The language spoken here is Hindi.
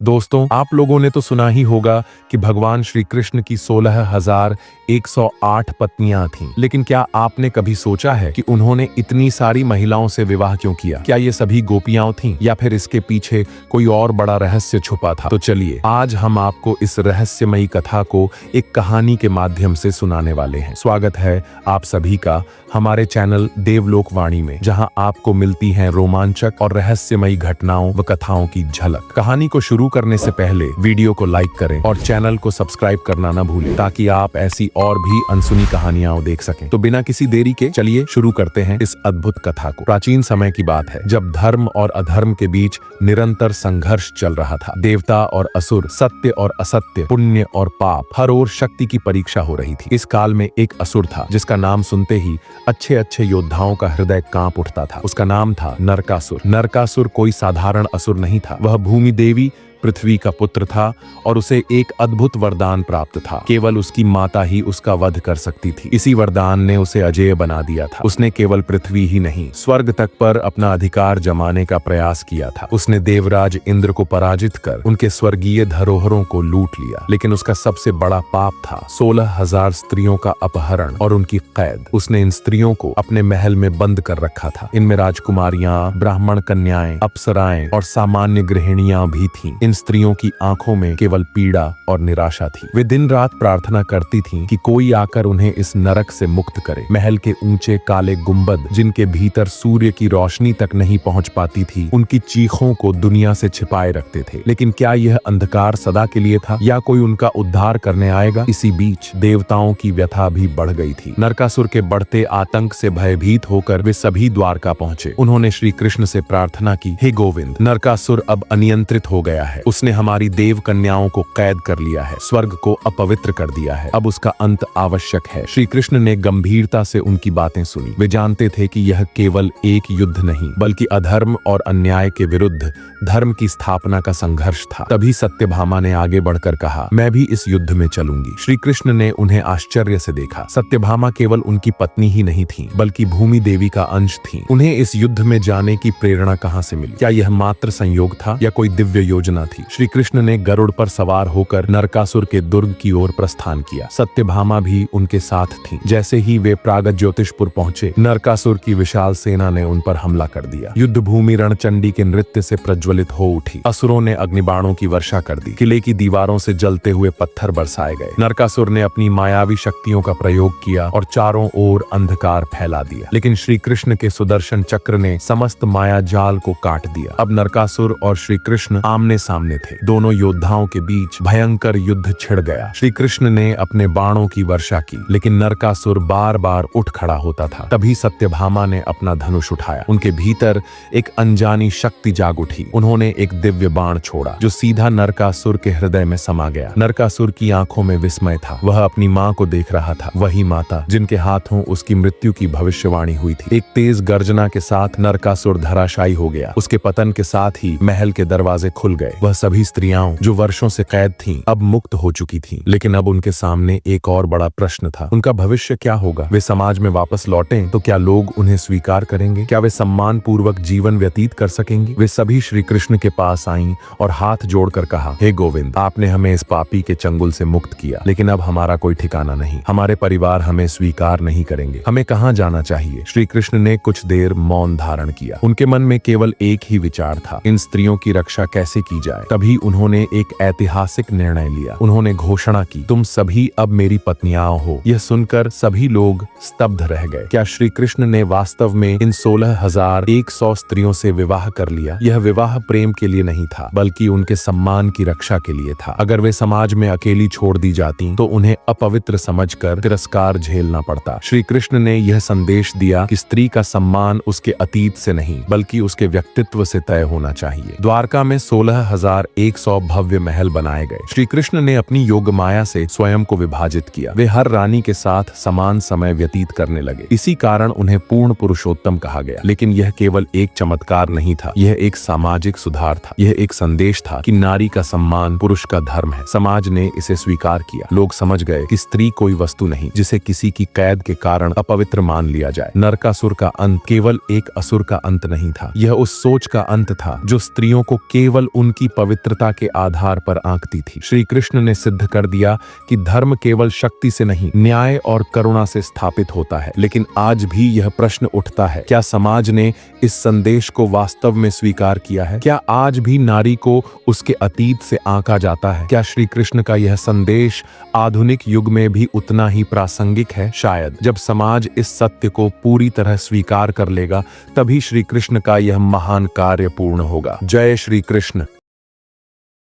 दोस्तों, आप लोगों ने तो सुना ही होगा कि भगवान श्री कृष्ण की 16,108 पत्नियां थीं। लेकिन क्या आपने कभी सोचा है कि उन्होंने इतनी सारी महिलाओं से विवाह क्यों किया? क्या ये सभी गोपियां थीं या फिर इसके पीछे कोई और बड़ा रहस्य छुपा था? तो चलिए, आज हम आपको इस रहस्यमयी कथा को एक कहानी के माध्यम से सुनाने वाले हैं। स्वागत है आप सभी का हमारे चैनल देवलोक वाणी में, जहां आपको मिलती हैं रोमांचक और रहस्यमयी घटनाओं व कथाओं की झलक। कहानी को शुरू करने से पहले वीडियो को लाइक करें और चैनल को सब्सक्राइब करना न भूलें, ताकि आप ऐसी और भी अनसुनी कहानियां देख सकें। तो बिना किसी देरी के चलिए शुरू करते हैं इस अद्भुत कथा को। प्राचीन समय की बात है, जब धर्म और अधर्म के बीच निरंतर संघर्ष चल रहा था। देवता और असुर, सत्य और असत्य, पुण्य और पाप, हर ओर शक्ति की परीक्षा हो रही थी। इस काल में एक असुर था जिसका नाम सुनते ही अच्छे अच्छे योद्धाओं का हृदय कांप उठता था। उसका नाम था नरकासुर। नरकासुर कोई साधारण असुर नहीं था। वह भूमि देवी पृथ्वी का पुत्र था और उसे एक अद्भुत वरदान प्राप्त था। केवल उसकी माता ही उसका वध कर सकती थी। इसी वरदान ने उसे अजेय बना दिया था। उसने केवल पृथ्वी ही नहीं, स्वर्ग तक पर अपना अधिकार जमाने का प्रयास किया था। उसने देवराज इंद्र को पराजित कर उनके स्वर्गीय धरोहरों को लूट लिया। लेकिन उसका सबसे बड़ा पाप था 16,000 स्त्रियों का अपहरण और उनकी कैद। उसने इन स्त्रियों को अपने महल में बंद कर रखा था। इनमें राजकुमारियां, ब्राह्मण कन्याएं, अप्सराएं और सामान्य गृहिणियां भी थीं। इन स्त्रियों की आंखों में केवल पीड़ा और निराशा थी। वे दिन रात प्रार्थना करती थीं कि कोई आकर उन्हें इस नरक से मुक्त करे। महल के ऊंचे काले गुंबद, जिनके भीतर सूर्य की रोशनी तक नहीं पहुंच पाती थी, उनकी चीखों को दुनिया से छिपाए रखते थे। लेकिन क्या यह अंधकार सदा के लिए था या कोई उनका उद्धार करने आएगा? इसी बीच देवताओं की व्यथा भी बढ़ गई थी। नरकासुर के बढ़ते आतंक से भयभीत होकर वे सभी द्वारका पहुंचे। उन्होंने श्री कृष्ण से प्रार्थना की, हे गोविंद, नरकासुर अब अनियंत्रित हो गया है। उसने हमारी देव कन्याओं को कैद कर लिया है, स्वर्ग को अपवित्र कर दिया है। अब उसका अंत आवश्यक है। श्री कृष्ण ने गंभीरता से उनकी बातें सुनी। वे जानते थे कि यह केवल एक युद्ध नहीं, बल्कि अधर्म और अन्याय के विरुद्ध धर्म की स्थापना का संघर्ष था। तभी सत्यभामा ने आगे बढ़कर कहा, मैं भी इस युद्ध में चलूंगी। श्री कृष्ण ने उन्हें आश्चर्य से देखा। सत्यभामा केवल उनकी पत्नी ही नहीं थी, बल्कि भूमि देवी का अंश थी। उन्हें इस युद्ध में जाने की प्रेरणा कहां से मिली? क्या यह मात्र संयोग था या कोई दिव्य योजना थी? श्री कृष्ण ने गरुड़ पर सवार होकर नरकासुर के दुर्ग की ओर प्रस्थान किया। सत्यभामा भी उनके साथ थी। जैसे ही वे प्रागज्योतिषपुर पहुंचे, नरकासुर की विशाल सेना ने उन पर हमला कर दिया। युद्ध भूमि रणचंडी के नृत्य से प्रज्वलित हो उठी। असुरों ने अग्निबाणों की वर्षा कर दी। किले की दीवारों से जलते हुए पत्थर बरसाए गए। नरकासुर ने अपनी मायावी शक्तियों का प्रयोग किया और चारों ओर अंधकार फैला दिया। लेकिन श्री कृष्ण के सुदर्शन चक्र ने समस्त माया जाल को काट दिया। अब नरकासुर और श्री कृष्ण आमने सामने थे। दोनों योद्धाओं के बीच भयंकर युद्ध छिड़ गया। श्री कृष्ण ने अपने बाणों की वर्षा की, लेकिन नरकासुर बार बार उठ खड़ा होता था। तभी सत्यभामा ने अपना धनुष उठाया। उनके भीतर एक अनजानी शक्ति जाग उठी। उन्होंने एक दिव्य बाण छोड़ा जो सीधा नरकासुर के हृदय में समा गया। नरकासुर की आंखों में विस्मय था। वह अपनी मां को देख रहा था, वही माता जिनके हाथों उसकी मृत्यु की भविष्यवाणी हुई थी। एक तेज गर्जना के साथ नरकासुर धराशायी हो गया। उसके पतन के साथ ही महल के दरवाजे खुल गए। वह सभी स्त्रियां जो वर्षों से कैद थीं, अब मुक्त हो चुकी थीं। लेकिन अब उनके सामने एक और बड़ा प्रश्न था। उनका भविष्य क्या होगा? वे समाज में वापस लौटें तो क्या लोग उन्हें स्वीकार करेंगे? क्या वे सम्मान पूर्वक जीवन व्यतीत कर सकेंगी? वे सभी श्री कृष्ण के पास आईं और हाथ जोड़कर कहा, हे गोविंद, आपने हमें इस पापी के चंगुल से मुक्त किया, लेकिन अब हमारा कोई ठिकाना नहीं। हमारे परिवार हमें स्वीकार नहीं करेंगे। हमें कहां जाना चाहिए? श्री कृष्ण ने कुछ देर मौन धारण किया। उनके मन में केवल एक ही विचार था, इन स्त्रियों की रक्षा कैसे की जाए। तभी उन्होंने एक ऐतिहासिक निर्णय लिया। उन्होंने घोषणा की, तुम सभी अब मेरी पत्नियां हो। यह सुनकर सभी लोग स्तब्ध रह गए। क्या श्री कृष्ण ने वास्तव में इन 16,100 स्त्रियों से विवाह कर लिया? यह विवाह प्रेम के लिए नहीं था, बल्कि उनके सम्मान की रक्षा के लिए था। अगर वे समाज में अकेली छोड़ दी जाती तो उन्हें अपवित्र समझकर तिरस्कार झेलना पड़ता। श्री कृष्ण ने यह संदेश दिया कि स्त्री का सम्मान उसके अतीत से नहीं, बल्कि उसके व्यक्तित्व से तय होना चाहिए। द्वारका में 16,100 भव्य महल बनाए गए। श्री कृष्ण ने अपनी योग माया से स्वयं को विभाजित किया। वे हर रानी के साथ समान समय व्यतीत करने लगे। इसी कारण उन्हें पूर्ण पुरुषोत्तम कहा गया। लेकिन यह केवल एक चमत्कार नहीं था, यह एक सामाजिक सुधार था। यह एक संदेश था कि नारी का सम्मान पुरुष का धर्म है। समाज ने इसे स्वीकार किया। लोग समझ गए कि स्त्री कोई वस्तु नहीं जिसे किसी की कैद के कारण अपवित्र मान लिया जाए। नरकासुर का अंत केवल एक असुर का अंत नहीं था, यह उस सोच का अंत था जो स्त्रियों को केवल उनकी पवित्रता के आधार पर आंकती थी। श्री कृष्ण ने सिद्ध कर दिया कि धर्म केवल शक्ति से नहीं, न्याय और करुणा से स्थापित होता है। लेकिन आज भी यह प्रश्न उठता है, क्या समाज ने इस संदेश को वास्तव में स्वीकार किया है? क्या आज भी नारी को उसके अतीत से आंका जाता है? क्या श्री कृष्ण का यह संदेश आधुनिक युग में भी उतना ही प्रासंगिक है? शायद। जब समाज इस सत्य को पूरी तरह स्वीकार कर लेगा, तभी श्री कृष्ण का यह महान कार्य पूर्ण होगा। जय श्री कृष्ण।